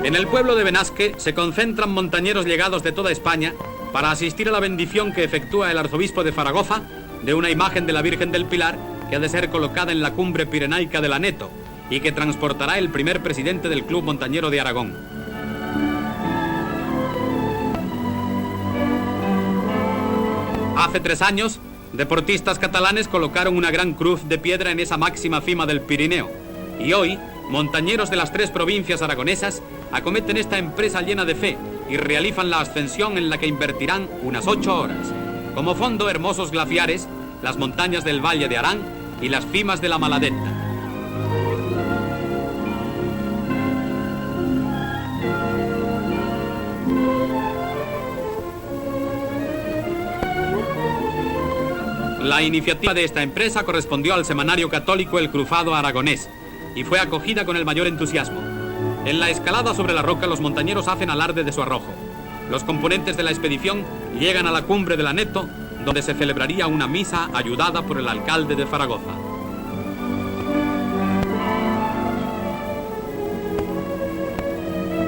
En el pueblo de Benasque se concentran montañeros llegados de toda España para asistir a la bendición que efectúa el arzobispo de Zaragoza de una imagen de la Virgen del Pilar que ha de ser colocada en la cumbre pirenaica del Aneto y que transportará el primer presidente del Club Montañero de Aragón. Hace 3 años, deportistas catalanes colocaron una gran cruz de piedra en esa máxima cima del Pirineo. Y hoy, montañeros de las 3 provincias aragonesas acometen esta empresa llena de fe y realizan la ascensión en la que invertirán unas 8 horas. Como fondo, hermosos glaciares, las montañas del Valle de Arán y las cimas de la Maladeta. La iniciativa de esta empresa correspondió al semanario católico El Cruzado Aragonés y fue acogida con el mayor entusiasmo. En la escalada sobre la roca los montañeros hacen alarde de su arrojo. Los componentes de la expedición llegan a la cumbre del Aneto, donde se celebraría una misa ayudada por el alcalde de Zaragoza.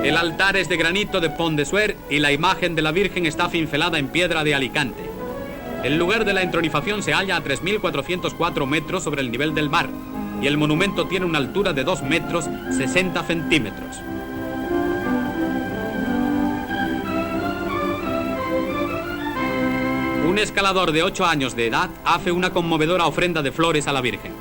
El altar es de granito de Pont de Suert y la imagen de la Virgen está cincelada en piedra de Alicante. El lugar de la entronización se halla a 3.404 metros sobre el nivel del mar y el monumento tiene una altura de 2 metros 60 centímetros. Un escalador de 8 años de edad hace una conmovedora ofrenda de flores a la Virgen.